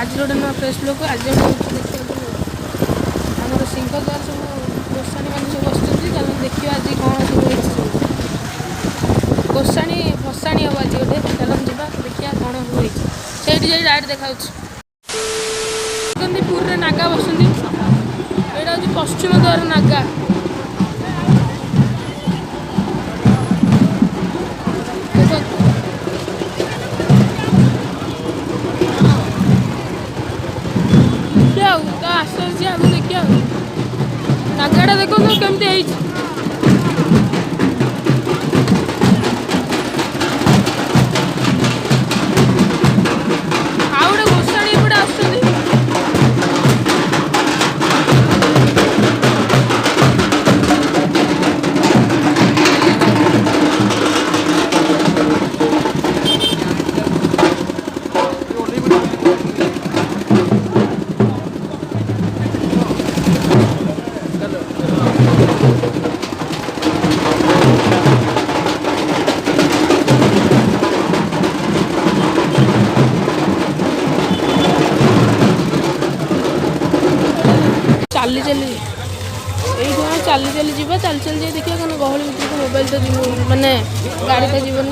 आज गोटे नुआ फ्रेश लोक आज देखिए आम सिंहद्वार सब गोसाणी मैंने सब बसुँच चल देखिए आज कौन सब गोसाणी भसाणी हम आज गोटे चल जा देखिए कौन हुई से डायरेक्ट देखा पुरी में नागा बसुँच यहाँ हूँ पश्चिम द्वार नागा देखिए नागाटा देखो केमती चली चली ये चली चली जा चली चली जाए देखिए कौन गहली भर को मोबाइल तो जीव मानने गाड़ी तो जीवन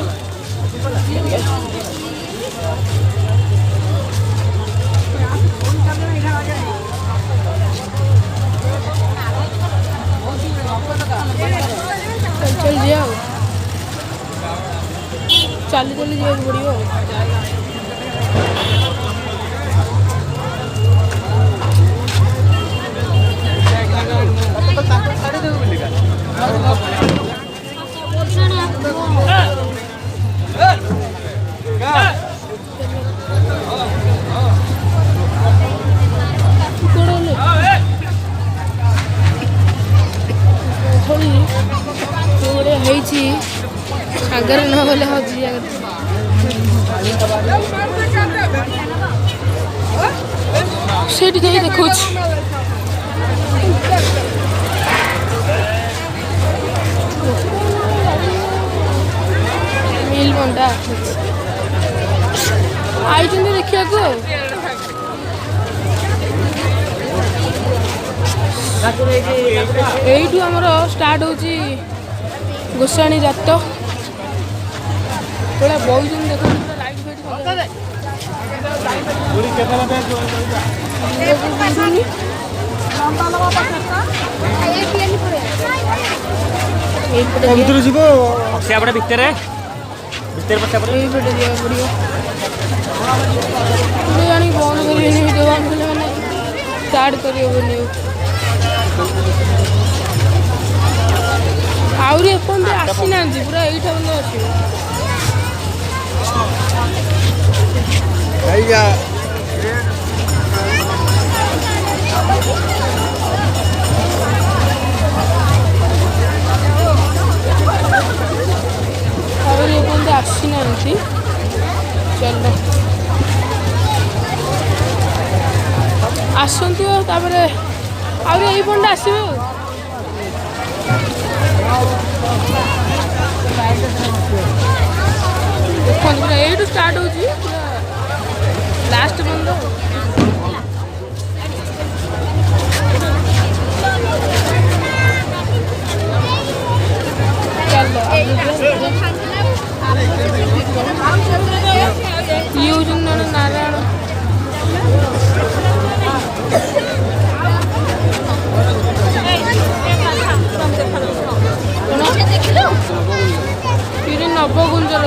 चल जा चली चली जाए पड़ो सागर न गले हजी से देखो मिल बंटा आई देखा यू आमर स्टार्ट हो गोसाणी जात थोड़ा बहुत दिन देखो लाइट स्टार्ट कर आहरी एपर्त आसी ना पूरा यही आहरी एपर्त आसी ना चलो आसतु आहरी यही पॉइंट आसवे देखो पूरा यही स्टार्ट हो लास्ट बंद नारायण नवगुंजर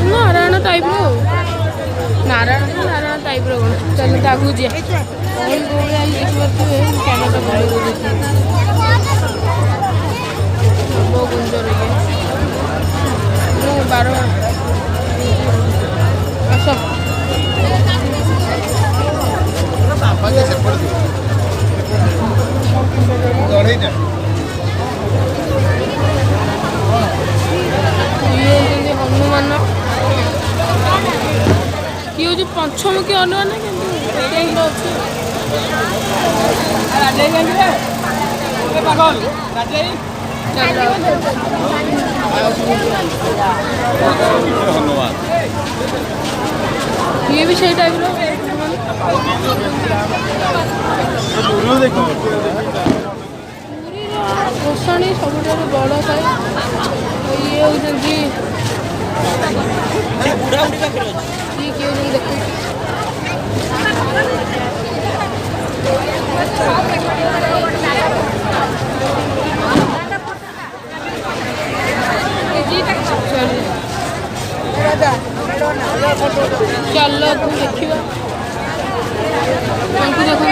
नारायण टाइप नारायण टाइप चल आगू जा नवगुंजर बार हनुमान ये हूँ पंचमुखी हनुमान हनुमान ये भी सही टाइप गोसाणी सब बड़ थाए ये होती किए देखो चल देखा देखो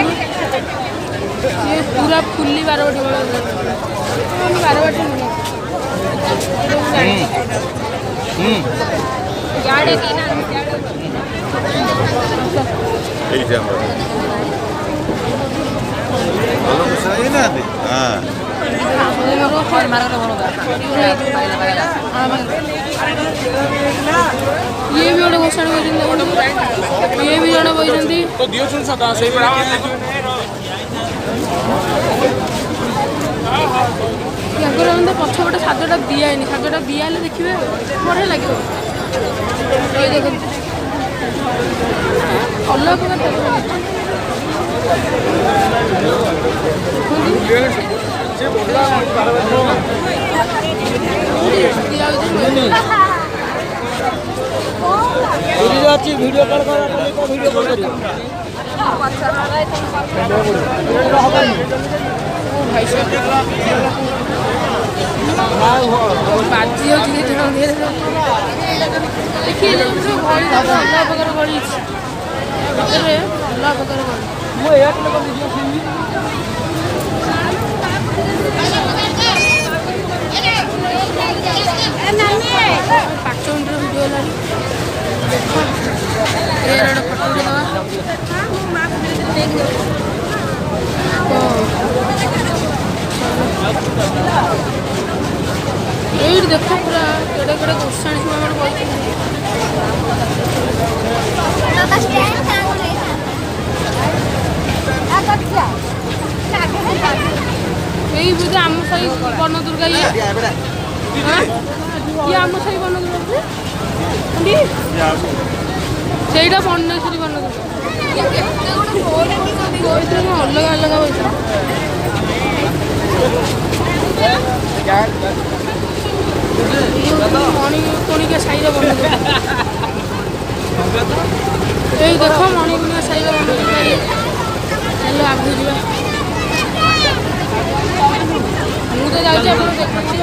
ये पूरा फुली बारवाटी बारवाटी ये भी गोटे घोषणा ये भी जड़े बही पछपटे साजटा दिखाई साजटा दिया देखिए बढ़िया लगे ये देख अलग वीडियो कॉल वीडियो कॉल बाजी देखिए अलग प्रकार गली अलग प्रकार पाँच मिनट वीडियो ये देख पूरा केड़े केड़े गोसाणी सब यही बोधे आम साई बन दुर्गा ये आम साई बन दुर्गा ସେଇଟା ବନେଶ୍ୱରୀ ବନ ଅଲଗା ଅଲଗା ମଣିକଣିକା ସାହିର ବନ ଏଇ ଦେଖ ମଣିକଣିକା ସାହିର ବନ ଚାଲ ଆଗକୁ ଯିବା ମୁଁ ତ ଯାଉଛି ଆପଣ ଦେଖୁଛି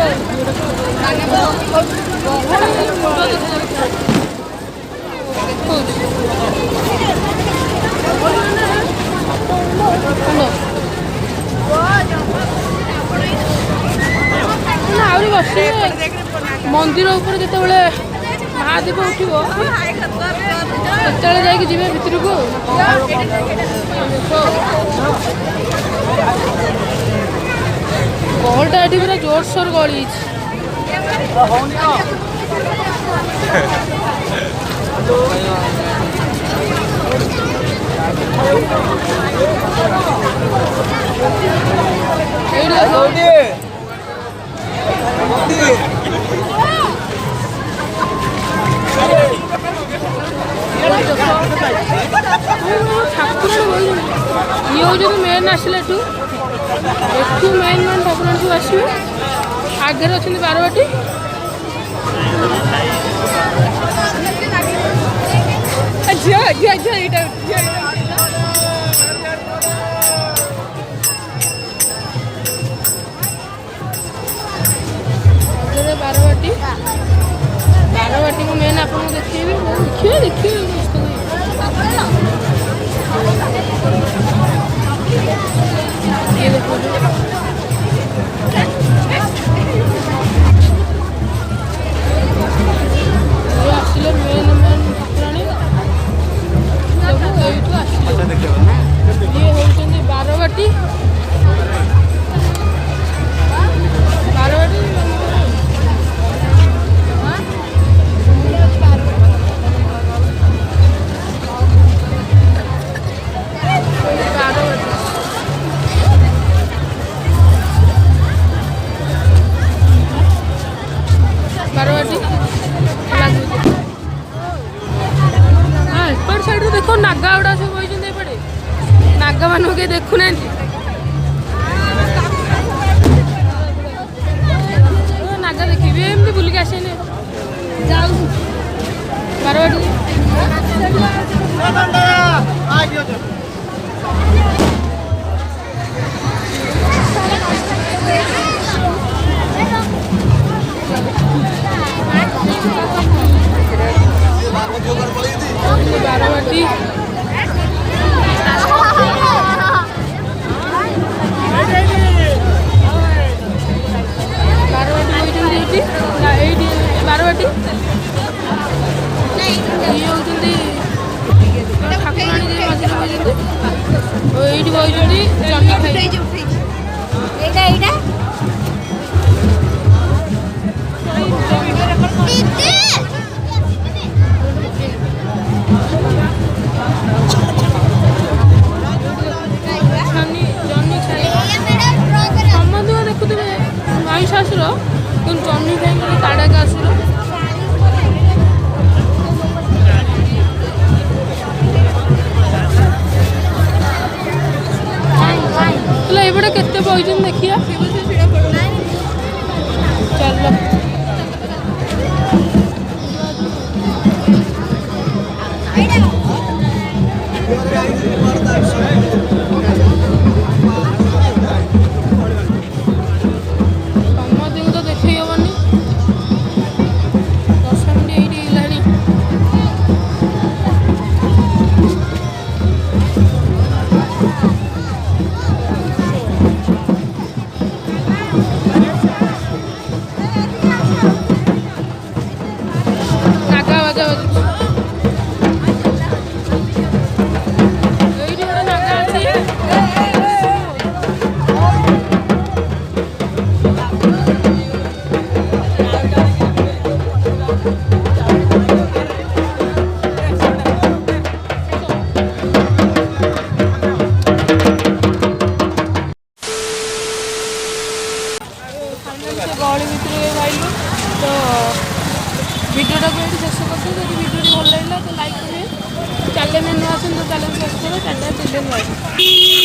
ଆହୁରି ବସି ମନ୍ଦିର ଉପରେ ଯେତେବେଳେ ମହାଦୀପ ଉଠିବ ସେତେବେଳେ ଯାଇକି ଯିବେ ଭିତରକୁ ଗହଳିଟା ଏଠି ପୁରା ଜୋରସୋର ଗହଳି ହେଇଛି ये हूँ मेन आसला एठू मेन मेन ठाकुर सब आसवे आगे अच्छा बारवाटी बारवाटी बारवाटी को मेन आपको देखिए देखिए देखिए ये देखो ये आसिले मेन मेन ठाकुराणी सब ସାଇଡରୁ ଦେଖ ନାଗା ଗୁଡ଼ା ସବୁ ବଇଛନ୍ତି ଏପଟେ ନାଗାମାନଙ୍କୁ କେହି ଦେଖୁନାହାନ୍ତି ନାଗା ଦେଖିବି ଏମିତି ବୁଲିକି ଆସିନି ଯାଉ ବାରବାଟୀ ବାରବାଟୀ ଏଇଠି ବାରବାଟୀ ଇଏ ହେଉଛନ୍ତି ଠାକୁରାଣୀ ଯେ ମଝିରେ ବଇଛନ୍ତି ଏଇଠି ବଇଛନ୍ତି ଜହ୍ନି ଖାଇ ସମସ୍ତଙ୍କୁ ଦେଖୁଥିବେ ମାଇ ଶାଶୁର କିନ୍ତୁ ଜହ୍ନି ଖାଇକି ତାଡ଼ାକ ଆସିଲ ହେଲେ ଏଇପଟେ କେତେ ବଇଛନ୍ତି ଦେଖିବା ଚାଲ ସମସ୍ତଙ୍କୁ ତ ଦେଖେଇ ହବନି 10 ମିନିଟ୍ ଏଇଠି ହେଲାଣି ନାଗା ବାଜା ବାଜୁଛି ଏଇଠି ଗୋଟେ ନାଗା ଅଛି ଗହଳି ଭିତରେ ପାଇଲୁ ତ ଭିଡ଼ିଓଟାକୁ ଏଇଠି ଶେଷ କରିଛୁ ଯଦି ଭିଡ଼ିଓଟି ଭଲ ଲାଗିଲା ତ ଲାଇକ୍ କରିବେ ଚ୍ୟାନେଲ୍ ନୂଆ ଅଛନ୍ତି ତ channel subscribe Tata children life